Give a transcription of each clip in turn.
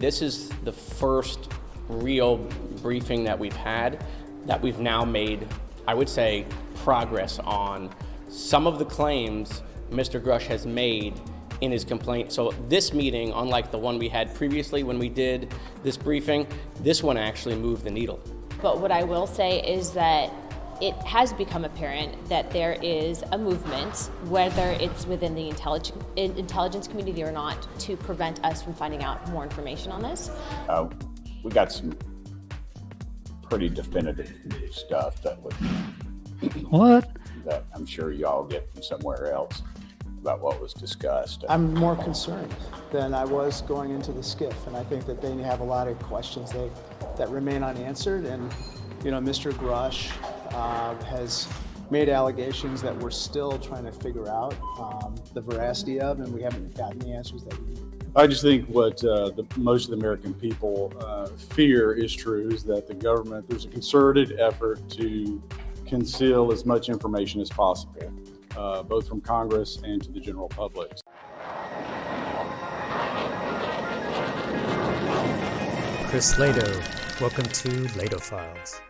This is the first real briefing that we've had that we've now made, I would say, progress on some of the claims Mr. Grush has made in his complaint. So this meeting, unlike the one we had previously when we did this briefing, this one actually moved the needle. But what I will say is that it has become apparent that there is a movement, whether it's within the intelligence community or not, to prevent us from finding out more information on this. We got some pretty definitive stuff that I'm sure y'all get from somewhere else about what was discussed. I'm more concerned than I was going into the skiff, and I think that they have a lot of questions that remain unanswered. And Mr. Grush has made allegations that we're still trying to figure out the veracity of, and we haven't gotten the answers that we need. I just think what most of the American people fear is true, is that the government, there's a concerted effort to conceal as much information as possible, both from Congress and to the general public. Chris Lehto, welcome to LehtoFiles.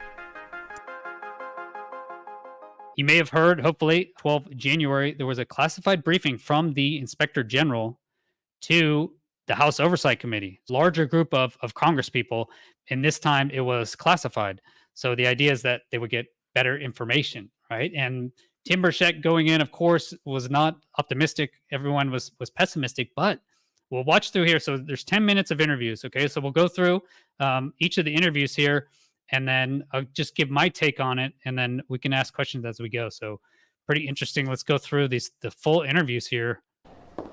You may have heard, hopefully, 12 January, there was a classified briefing from the Inspector General to the House Oversight Committee, larger group of Congresspeople, and this time it was classified. So the idea is that they would get better information, right? And Tim Burchett going in, of course, was not optimistic. Everyone was pessimistic, but we'll watch through here. So there's 10 minutes of interviews, okay? So we'll go through each of the interviews here, and then I'll just give my take on it, and then we can ask questions as we go. So pretty interesting. Let's go through the full interviews here.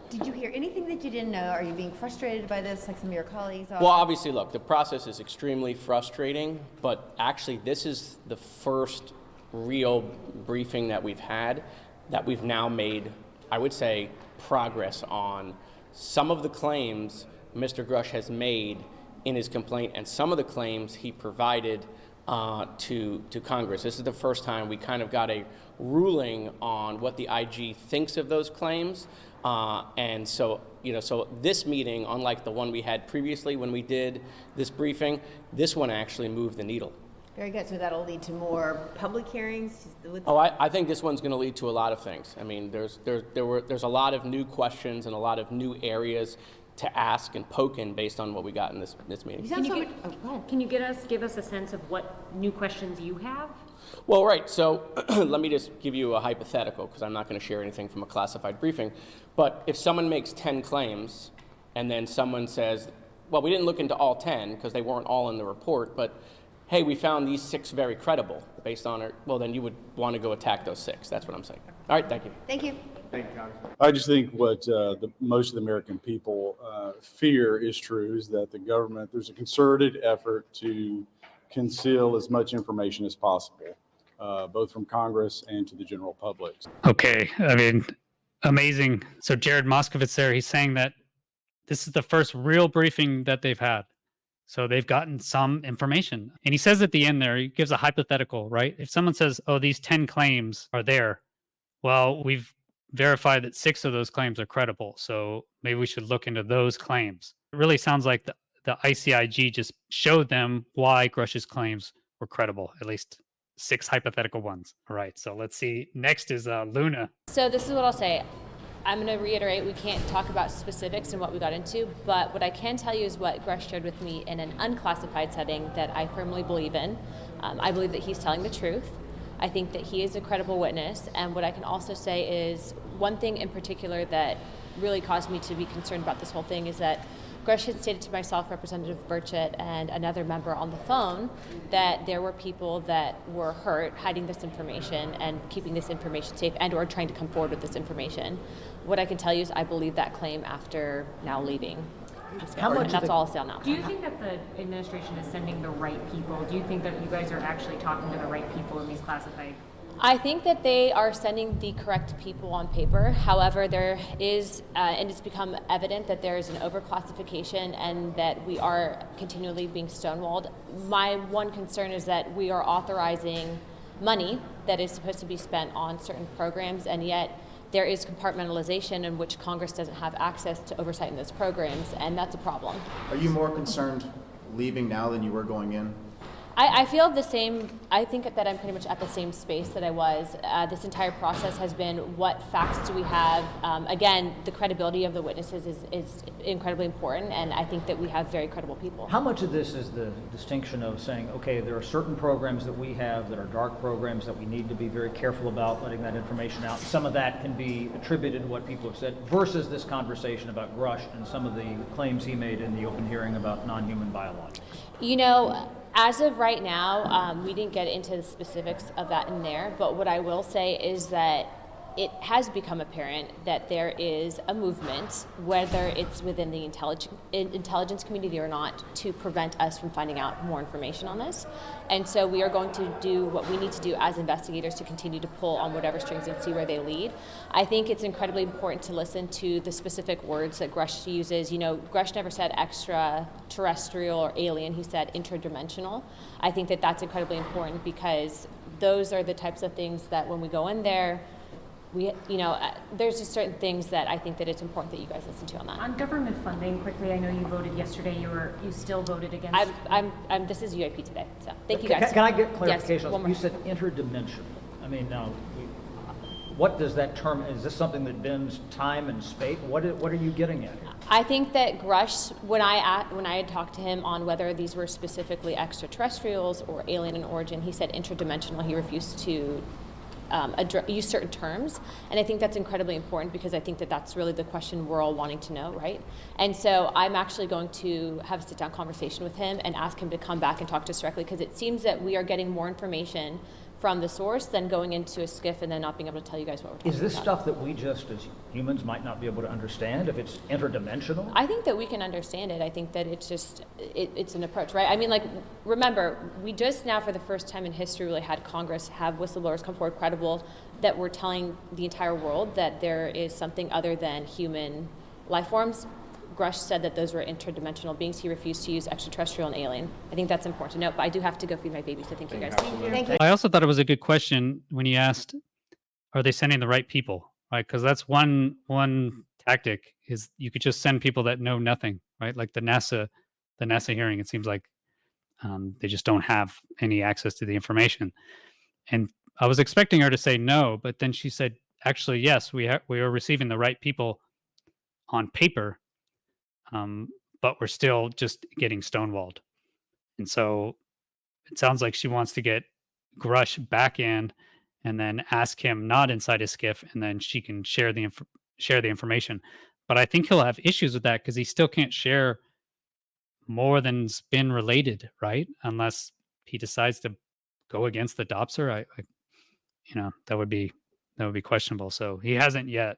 Did you hear anything that you didn't know? Are you being frustrated by this, like some of your colleagues are? Well, obviously, look, the process is extremely frustrating, but actually this is the first real briefing that we've had that we've now made, I would say, progress on some of the claims Mr. Grush has made in his complaint and some of the claims he provided to Congress. This is the first time we kind of got a ruling on what the IG thinks of those claims. And so, so this meeting, unlike the one we had previously when we did this briefing, this one actually moved the needle. Very good. So that'll lead to more public hearings? I think this one's going to lead to a lot of things. I mean, there's a lot of new questions and a lot of new areas to ask and poke in based on what we got in this meeting. Can you give us a sense of what new questions you have? Well, right. So let me just give you a hypothetical, because I'm not going to share anything from a classified briefing. But if someone makes 10 claims and then someone says, well, we didn't look into all 10 because they weren't all in the report, but hey, we found these 6 very credible based on it, well, then you would want to go attack those 6. That's what I'm saying. All right, thank you. Thank you. I just think what most of the American people fear is true, is that the government, there's a concerted effort to conceal as much information as possible, both from Congress and to the general public. Okay, I mean, amazing. So Jared Moskowitz there, he's saying that this is the first real briefing that they've had. So they've gotten some information. And he says at the end there, he gives a hypothetical, right? If someone says, oh, these 10 claims are there, well, we've verified that 6 of those claims are credible. So maybe we should look into those claims. It really sounds like the ICIG just showed them why Grush's claims were credible, at least 6 hypothetical ones. All right, so let's see. Next is Luna. So this is what I'll say. I'm going to reiterate, we can't talk about specifics and what we got into, but what I can tell you is what Grush shared with me in an unclassified setting that I firmly believe in. I believe that he's telling the truth. I think that he is a credible witness, and what I can also say is one thing in particular that really caused me to be concerned about this whole thing is that Grush had stated to myself, Representative Burchett, and another member on the phone that there were people that were hurt hiding this information and keeping this information safe and or trying to come forward with this information. What I can tell you is I believe that claim after now leaving. That's all I'll say on that. Do you think that the administration is sending the right people? Do you think that you guys are actually talking to the right people in these classified? I think that they are sending the correct people on paper. However, there is, and it's become evident that there is an overclassification and that we are continually being stonewalled. My one concern is that we are authorizing money that is supposed to be spent on certain programs, and yet there is compartmentalization in which Congress doesn't have access to oversight in those programs, and that's a problem. Are you more concerned leaving now than you were going in? I feel the same. I think that I'm pretty much at the same space that I was. This entire process has been, what facts do we have? Again, the credibility of the witnesses is incredibly important, and I think that we have very credible people. How much of this is the distinction of saying, okay, there are certain programs that we have that are dark programs that we need to be very careful about letting that information out? Some of that can be attributed to what people have said, versus this conversation about Grush and some of the claims he made in the open hearing about non-human biologics. You know, as of right now, we didn't get into the specifics of that in there, but what I will say is that it has become apparent that there is a movement, whether it's within the intelligence community or not, to prevent us from finding out more information on this. And so we are going to do what we need to do as investigators to continue to pull on whatever strings and see where they lead. I think it's incredibly important to listen to the specific words that Grush uses. You know, Grush never said extraterrestrial or alien, he said interdimensional. I think that that's incredibly important, because those are the types of things that when we go in there, there's just certain things that I think that it's important that you guys listen to on that. On government funding, quickly, I know you voted yesterday. You still voted against. This is UAP today, so thank you guys. Can I get clarification? Yes, one more. You said interdimensional. I mean, now, what does that term? Is this something that bends time and space? What are you getting at here? I think that Grush, when I had talked to him on whether these were specifically extraterrestrials or alien in origin, he said interdimensional. He refused to use certain terms, and I think that's incredibly important, because I think that that's really the question we're all wanting to know, right? And so I'm actually going to have a sit-down conversation with him and ask him to come back and talk to us directly, because it seems that we are getting more information from the source than going into a SCIF and then not being able to tell you guys what we're talking about. Is this stuff that we just as humans might not be able to understand if it's interdimensional? I think that we can understand it. I think that it's just, it's an approach, right? I mean, like, remember, we just now for the first time in history really had Congress have whistleblowers come forward credible that were telling the entire world that there is something other than human life forms. Grush said that those were interdimensional beings. He refused to use extraterrestrial and alien. I think that's important to note, but I do have to go feed my baby, so thank you guys. Thank you. I also thought it was a good question when you asked, are they sending the right people, right? Because that's one tactic, is you could just send people that know nothing, right? Like the NASA hearing, it seems like they just don't have any access to the information. And I was expecting her to say no, but then she said, actually, yes, we are receiving the right people on paper, but we're still just getting stonewalled. And so it sounds like she wants to get Grush back in and then ask him not inside his SCIF, and then she can share the information. But I think he'll have issues with that, because he still can't share more than's been related, right? Unless he decides to go against the Dopser. That would be questionable. So he hasn't yet.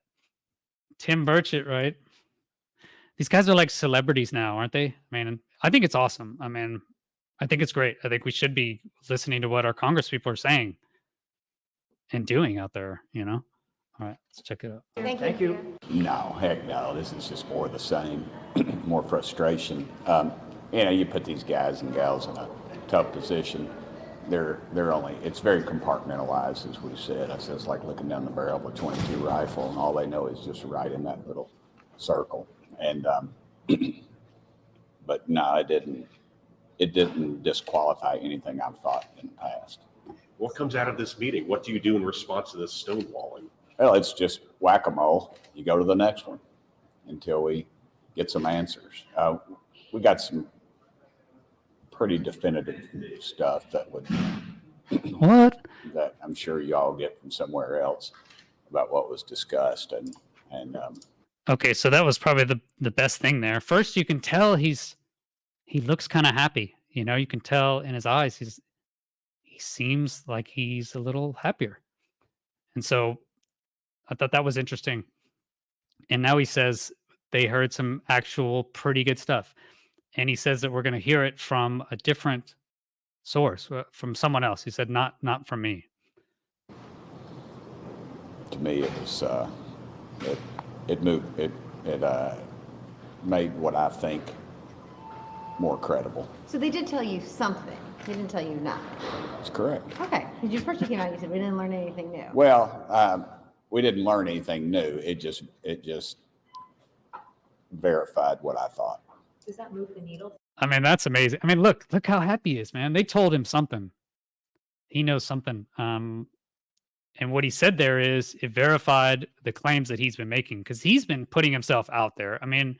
Tim Burchett, right? These guys are like celebrities now, aren't they? I mean, I think it's awesome. I mean, I think it's great. I think we should be listening to what our congresspeople are saying and doing out there, All right, let's check it out. Thank you. No, heck no. This is just more of the same, more frustration. You put these guys and gals in a tough position. It's very compartmentalized, as we said. I said it's like looking down the barrel of a .22 rifle, and all they know is just right in that little circle. And but no, it didn't disqualify anything I've thought in the past. What comes out of this meeting? What do you do in response to this stonewalling? Well, it's just whack-a-mole. You go to the next one until we get some answers. We got some pretty definitive stuff that I'm sure y'all get from somewhere else about what was discussed and Okay, so that was probably the best thing there. First, you can tell he looks kind of happy. You can tell in his eyes he seems like he's a little happier. And so I thought that was interesting. And now he says they heard some actual pretty good stuff. And he says that we're going to hear it from a different source, from someone else. He said, not from me. To me, it was it made what I think more credible. So they did tell you something. They didn't tell you nothing. That's correct. Okay. Because first you came out and you said we didn't learn anything new. Well, we didn't learn anything new. It just verified what I thought. Does that move the needle? I mean, that's amazing. I mean, look how happy he is, man. They told him something. He knows something. And what he said there is it verified the claims that he's been making because he's been putting himself out there. I mean,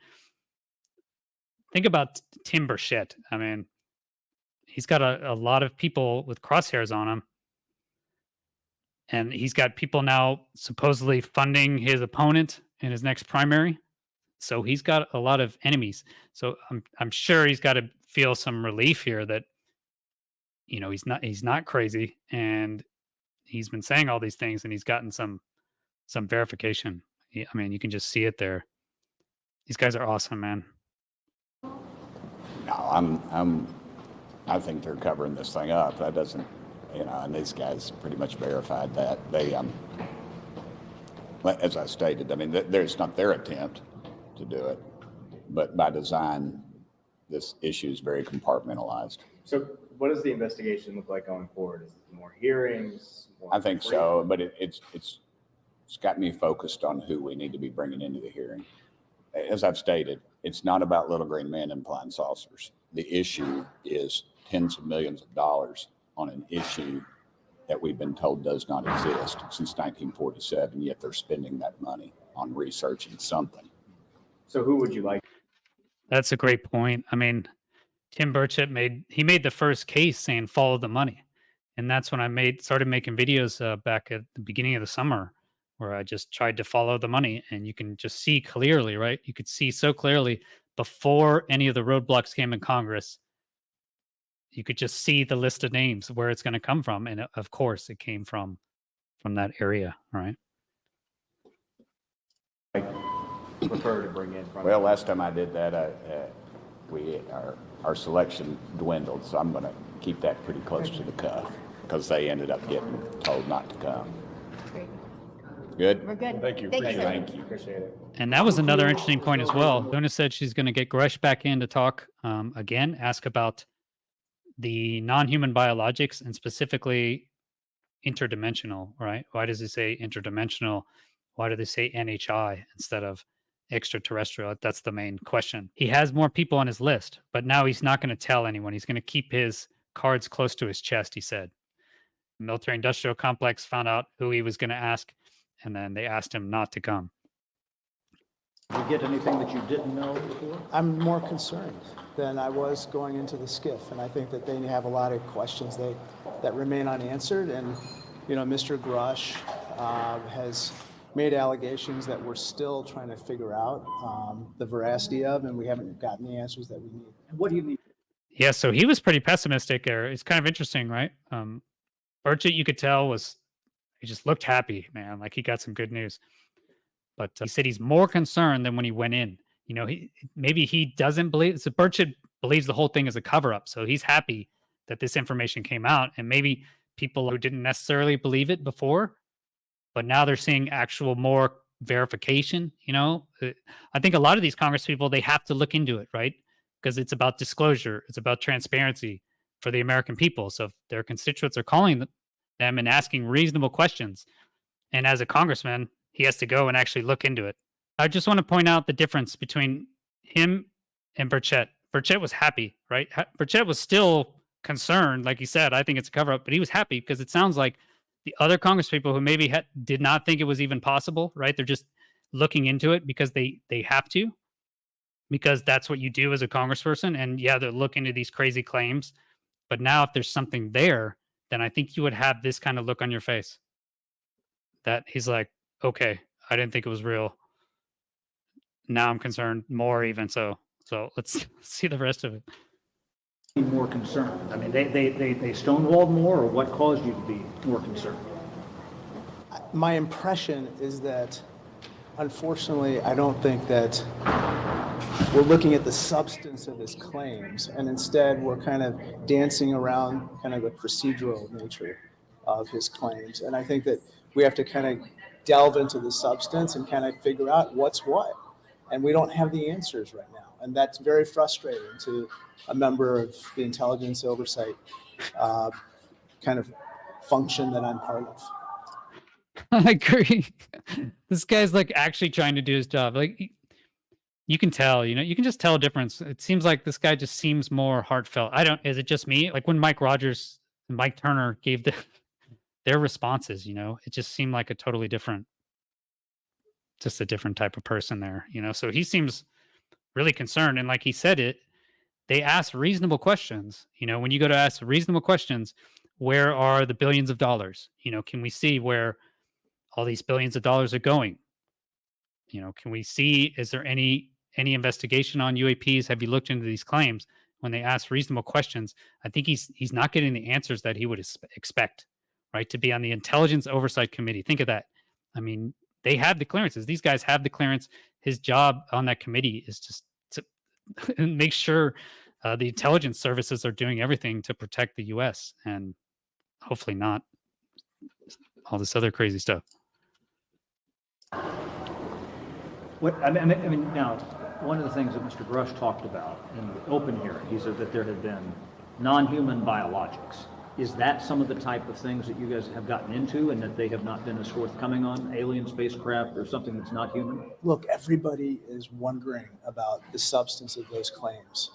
think about Tim Burchett. I mean, he's got a lot of people with crosshairs on him. And he's got people now supposedly funding his opponent in his next primary. So he's got a lot of enemies. So I'm sure he's got to feel some relief here that, you know, he's not crazy, and he's been saying all these things, and he's gotten some verification. I mean, you can just see it there. These guys are awesome, man. No, I think they're covering this thing up. That doesn't, you know, and these guys pretty much verified that. They, as I stated, I mean, there's not their attempt to do it, but by design, this issue is very compartmentalized. So what does the investigation look like going forward? Is it more hearings? I think so, but it's got me focused on who we need to be bringing into the hearing. As I've stated, it's not about little green men and flying saucers. The issue is tens of millions of dollars on an issue that we've been told does not exist since 1947, yet they're spending that money on researching something. So who would you like? That's a great point. I mean, Tim Burchett made the first case saying follow the money. And that's when I started making videos back at the beginning of the summer, where I just tried to follow the money. And you can just see clearly, right? You could see so clearly before any of the roadblocks came in Congress. You could just see the list of names where it's going to come from. And of course, it came from that area, right? Prefer to bring in from? Well, last time I did that, our selection dwindled, so I'm going to keep that pretty close to the cuff because they ended up getting told not to come. Great. Good? We're good. Thank you. Thank you. Appreciate it. And that was another interesting point as well. Donna said she's going to get Gresh back in to talk again, ask about the non-human biologics and specifically interdimensional, right? Why does it say interdimensional? Why do they say NHI instead of extraterrestrial? That's the main question. He has more people on his list, but now he's not going to tell anyone. He's going to keep his cards close to his chest, he said. The military industrial complex found out who he was going to ask, and then they asked him not to come. Did you get anything that you didn't know before? I'm more concerned than I was going into the skiff, and I think that they have a lot of questions that remain unanswered. And you know, Mr. Grush has made allegations that we're still trying to figure out the veracity of, and we haven't gotten the answers that we need. What do you need? Yeah, so he was pretty pessimistic there. It's kind of interesting, right? Burchett, you could tell, he just looked happy, man. Like he got some good news. But he said he's more concerned than when he went in. You know, maybe he doesn't believe. So Burchett believes the whole thing is a cover-up. So he's happy that this information came out. And maybe people who didn't necessarily believe it before, but now they're seeing actual more verification. You know, I think a lot of these congresspeople, they have to look into it, right? Because it's about disclosure. It's about transparency for the American people. So if their constituents are calling them and asking reasonable questions, and as a congressman, he has to go and actually look into it. I just want to point out the difference between him and Burchett. Burchett was happy, right? Burchett was still concerned. Like he said, I think it's a cover up, but he was happy because it sounds like the other congresspeople who maybe did not think it was even possible, right? They're just looking into it because they have to, because that's what you do as a congressperson. And yeah, they're looking into these crazy claims. But now if there's something there, then I think you would have this kind of look on your face. That he's like, okay, I didn't think it was real. Now I'm concerned more even so. So let's see the rest of it. More concerned? I mean, they stonewalled more, or what caused you to be more concerned? My impression is that, unfortunately, I don't think that we're looking at the substance of his claims, and instead we're kind of dancing around kind of the procedural nature of his claims. And I think that we have to kind of delve into the substance and kind of figure out what's what. And we don't have the answers right now. And that's very frustrating to a member of the intelligence oversight kind of function that I'm part of. I agree. This guy's like actually trying to do his job. Like you can tell, you can just tell a difference. It seems like this guy just seems more heartfelt. Is it just me? Like when Mike Rogers and Mike Turner gave their responses, it just seemed like just a different type of person there, So he seems really concerned. And like he said they ask reasonable questions. When you go to ask reasonable questions, where are the billions of dollars? Can we see where all these billions of dollars are going? Can we see, is there any investigation on UAPs? Have you looked into these claims? When they ask reasonable questions, I think he's not getting the answers that he would expect, right? To be on the Intelligence Oversight Committee. Think of that. I mean, they have the clearances. These guys have the clearance. His job on that committee is just to make sure the intelligence services are doing everything to protect the U.S. and hopefully not all this other crazy stuff. Now, one of the things that Mr. Grush talked about in the open hearing, he said that there had been non-human biologics. Is that some of the type of things that you guys have gotten into and that they have not been as forthcoming on, alien spacecraft or something that's not human? Look, everybody is wondering about the substance of those claims.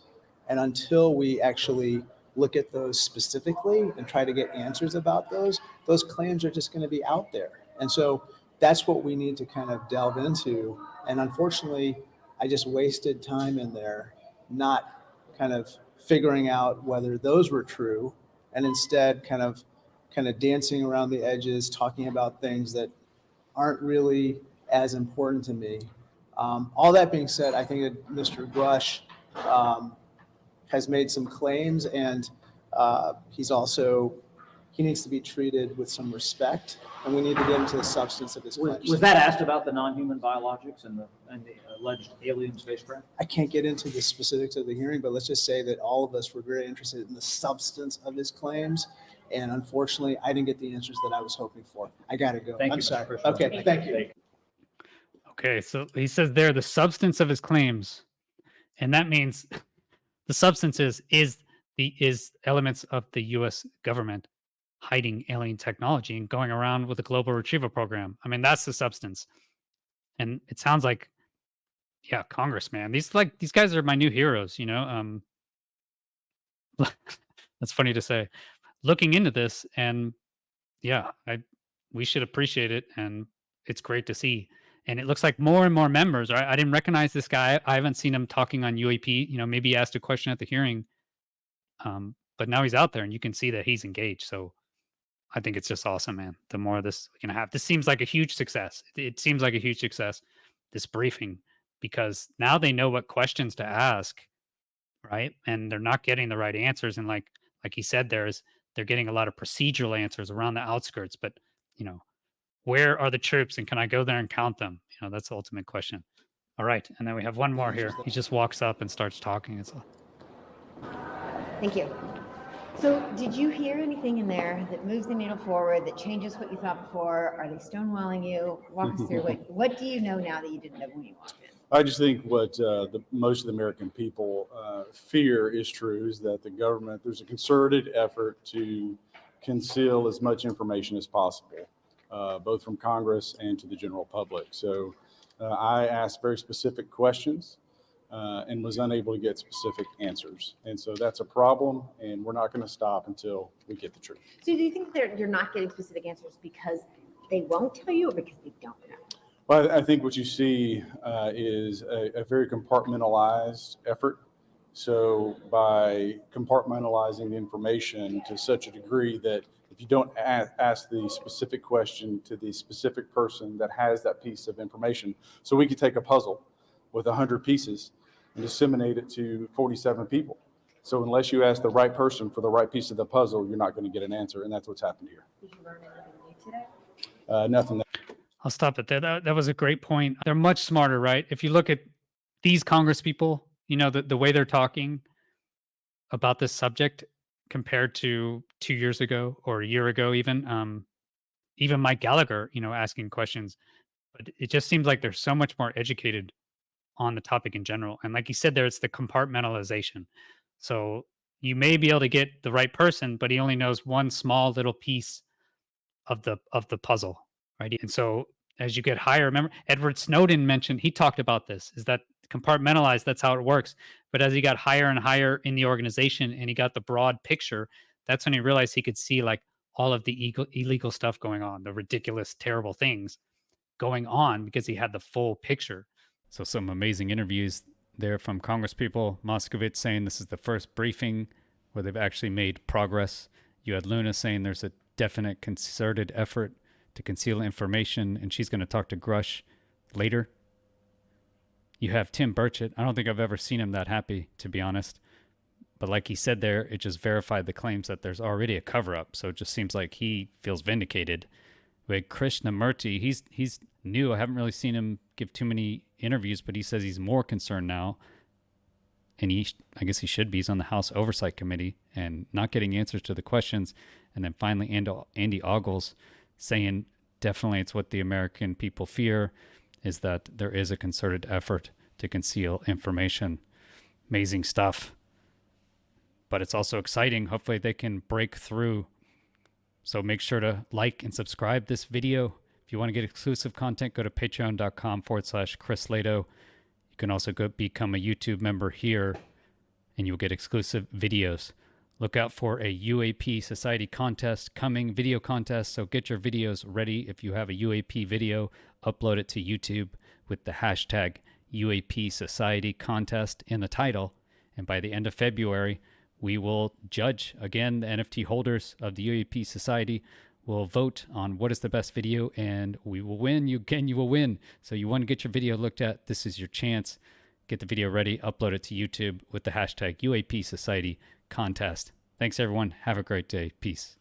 And until we actually look at those specifically and try to get answers about those claims are just going to be out there. And so that's what we need to kind of delve into. And unfortunately, I just wasted time in there not kind of figuring out whether those were true, and instead kind of dancing around the edges, talking about things that aren't really as important to me. All that being said, I think that Mr. Grush has made some claims, and he needs to be treated with some respect, and we need to get into the substance of his claims. Was that asked about the non-human biologics and the alleged alien spacecraft? I can't get into the specifics of the hearing, but let's just say that all of us were very interested in the substance of his claims, and unfortunately, I didn't get the answers that I was hoping for. I gotta go. Thank I'm you, sorry. Mr. Okay, thank you. Okay, so he says there the substance of his claims, and that means the substance is elements of the U.S. government hiding alien technology and going around with a global retrieval program. I mean, that's the substance. And it sounds like, yeah, Congress, man. These guys are my new heroes, That's funny to say. Looking into this, and yeah, we should appreciate it, and it's great to see. And it looks like more and more members. Right? I didn't recognize this guy. I haven't seen him talking on UAP. Maybe he asked a question at the hearing, but now he's out there, and you can see that he's engaged. So I think it's just awesome, man. The more of this we can have, this seems like a huge success. It seems like a huge success, this briefing, because now they know what questions to ask, right? And they're not getting the right answers. And like he said, they're getting a lot of procedural answers around the outskirts. But where are the troops, and can I go there and count them? That's the ultimate question. All right, and then we have one more here. He just walks up and starts talking. Thank you. So did you hear anything in there that moves the needle forward, that changes what you thought before? Are they stonewalling you? Walk us through what do you know now that you didn't know when you walked in? I just think what most of the American people fear is true, is that the government, there's a concerted effort to conceal as much information as possible, both from Congress and to the general public. So I asked very specific questions and was unable to get specific answers. And so that's a problem, and we're not going to stop until we get the truth. So do you think you're not getting specific answers because they won't tell you, or because they don't know? Well, I think what you see is a very compartmentalized effort. So by compartmentalizing the information to such a degree that if you don't ask the specific question to the specific person that has that piece of information, so we could take a puzzle with 100 pieces and disseminate it to 47 people. So unless you ask the right person for the right piece of the puzzle, you're not going to get an answer, and that's what's happened here. Did you learn anything new today? Nothing. I'll stop it there. That was a great point. They're much smarter, right? If you look at these congresspeople, the way they're talking about this subject compared to 2 years ago or a year ago, even Mike Gallagher, asking questions, but it just seems like they're so much more educated on the topic in general. And like you said there, it's the compartmentalization. So you may be able to get the right person, but he only knows one small little piece of the puzzle. right? And so as you get higher, remember Edward Snowden mentioned, he talked about this, is that compartmentalized, that's how it works. But as he got higher and higher in the organization and he got the broad picture, that's when he realized he could see like all of the illegal stuff going on, the ridiculous, terrible things going on because he had the full picture. So some amazing interviews there from Congresspeople. Moskowitz saying this is the first briefing where they've actually made progress. You had Luna saying there's a definite concerted effort to conceal information, and she's going to talk to Grush later. You have Tim Burchett. I don't think I've ever seen him that happy, to be honest. But like he said there, it just verified the claims that there's already a cover-up. So it just seems like he feels vindicated. With Krishnamoorthi, he's new. I haven't really seen him give too many interviews, but he says he's more concerned now. And I guess he should be. He's on the House Oversight Committee and not getting answers to the questions. And then finally, Andy Ogles saying definitely it's what the American people fear, is that there is a concerted effort to conceal information. Amazing stuff. But it's also exciting. Hopefully they can break through. So make sure to like and subscribe this video. If you want to get exclusive content, go to patreon.com/chrislehto. You can also go become a YouTube member here and you'll get exclusive videos. Look out for a UAP Society contest coming, video contest. So get your videos ready. If you have a UAP video, upload it to YouTube with the hashtag UAP Society contest in the title. And by the end of February, we will judge again the NFT holders of the UAP Society. Will vote on what is the best video and we will win. You will win. So you want to get your video looked at. This is your chance. Get the video ready, upload it to YouTube with the hashtag UAP Society contest. Thanks everyone. Have a great day. Peace.